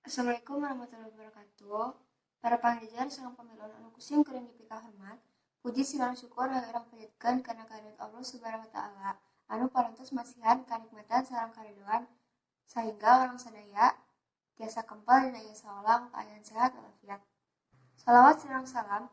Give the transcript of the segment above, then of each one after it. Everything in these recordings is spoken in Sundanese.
Assalamualaikum warahmatullahi wabarakatuh. Para pangajar sareng pamiluan anu kusim kuring dipika hormat. Puji sirang syukur hareureum panjatkeun kana kehadirat Allah Subhanahu wa taala anu parantos masihan kanikmatan sareng karidoan sahingga orang sadaya tiasa kempal dina ieu saolang kaayaan sehat walafiat. Shalawat sirang salam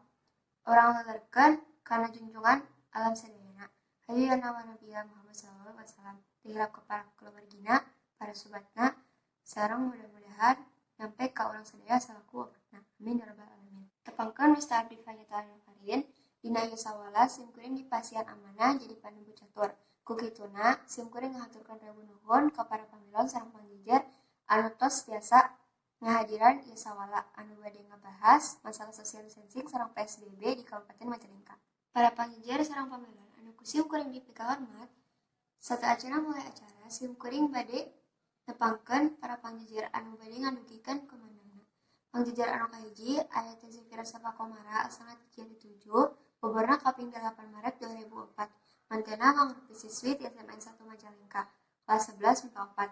orang lelerkeun kana junjungan alam sadayana. Hayyana wa nabiyya Muhammad sallallahu alaihi wasallam. Dihirap ke para keluargina, para sobatna, sareng mudah-mudahan nyampe ka urang sadaya salaku wafatna. Amin ya rabbal alamin. Tepangkeun Ustaz Abdi Fayyatal Farin dina ieu sawala sim kuring dipasian amanah jadi panembu catur. Ku kituna sim kuring ngahaturkeun rebu nuhun ka para pamiluan sareng panggijar anu tos tiasa ngahadiran ieu sawala anu bade ngabahas masalah social distancing sareng PSBB di Kabupaten Majalengka. Para panggijar sareng pamiluan anu kusim kuring dipika hormat, sateaceuna mulai acara sim kuring bade nepangkeun para panggijar anu bade ngadugikeun komandangna. Panggijar anu kahiji aya Teh Zefira Safa Komara asalna ti Cianitujuh, boborna kaping 8 Maret 2004. Mantenna mangrupi siswi ti SMN 1 Majalengka, kelas 11 MIPA 4.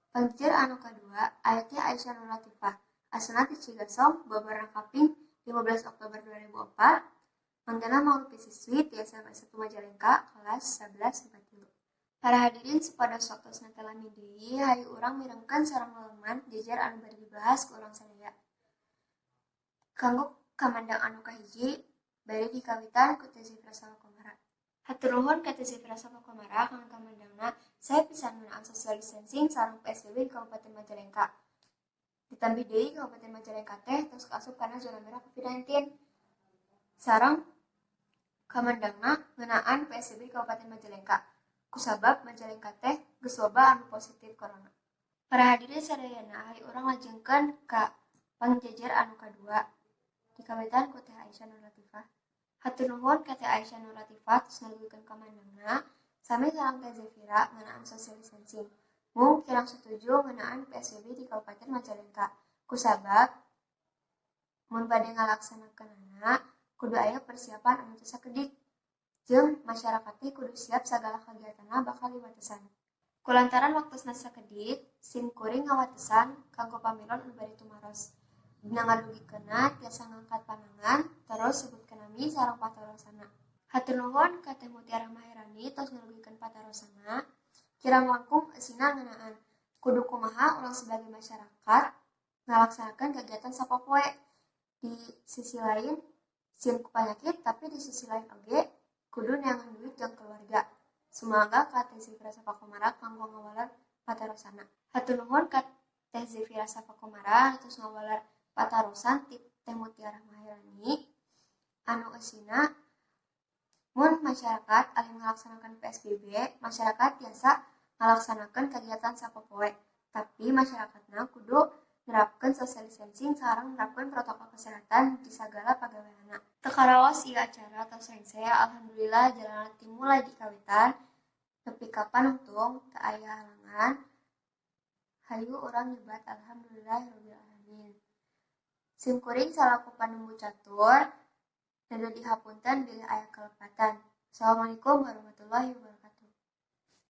Panggijar anu kadua aya Teh Aisyah Nur Latifah, asalna ti Cigasong, boborna kaping 15 Oktober 2004. Mantenna mangrupi siswi ti SMN 1 Majalengka, kelas 11 MIPA 3. Para hadirin supados waktosna telami deui, hayu urang mirengkeun sareng leleman jejer anu bari dibahas ku urang sadaya. Kanggo kamandang anu kahiji, bari dikawitan ku Teh Zefira Safa Komara. Hatur nuhun ka Teh Zefira Safa Komara kang kamandangna sae pisan ngeunaan social distancing sareng PSBB di Kabupaten Majalengka. Ditambi deui Kabupaten Majalengka teh tos kaasup kana zona merah COVID-19. Sareng kamandangna ngeunaan PSBB di Kabupaten Majalengka. Kusabab Majalengka teh geus loba anu positif corona. Para hadirin sadayana hari urang lajengkeun ka pangjajar anu kadua dikawitan ku Teh Aisyah Nur Latifah. Hatur nuhun ka Teh Aisyah Nur Latifah tos ngalugikeun kamandangna sami sareng Teh Zefira ngeunaan social distancing. Mung kirang setuju ngeunaan PSBB di Kabupaten Majalengka. Kusabab mun bade ngalaksanakeunana kudu aya persiapan anu teu sakedik. Jeung masyarakat teh kudu siap sagala kagiatanna bakal diwatesan. Kulantaran waktosna sakedik, sim kuring ngawatesan kanggo pamiluan anu bari tumaros. Dina ngadugikeunna tiasa ngangkat panangan, terus sebutkeun nami sareng patarosana. Hatur nuhun ka Teh Mutiara Maherani tos ngadugikeun patarosana. Kirang langkung eusina ngeunaan kudu kumaha urang sebagai masyarakat ngalaksanakeun kegiatan sapopoe. Di sisi lain sieun ku panyakit, tapi di sisi lain oge kudu neangan duit jeung keluarga. Sumangga ka Teh Zefira Safa Komara kanggo ngawalar patarosana. Hatur nuhun ka Teh Zefira Safa Komara tos ngawalar patarosan ti Teh Mutiara Maherani anu eusina mun masyarakat alih ngalaksanakeun PSBB, masyarakat tiasa ngalaksanakeun kegiatan sapopoe, tapi masyarakatna kudu nerapkeun social distancing sareng nerapkeun protokol kesehatan di sagala pagaweanna. Teu karaos ieu acara tos rengse, alhamdulillah jalanna ti mulai dikawitan nepi ka panungtung teu aya halangan. Hayu urang nyebat alhamdulillahirabbil alamin. Sim kuring salaku panembu catur, nada dihapunten bilih aya kalepatan. Assalamualaikum warahmatullahi wabarakatuh.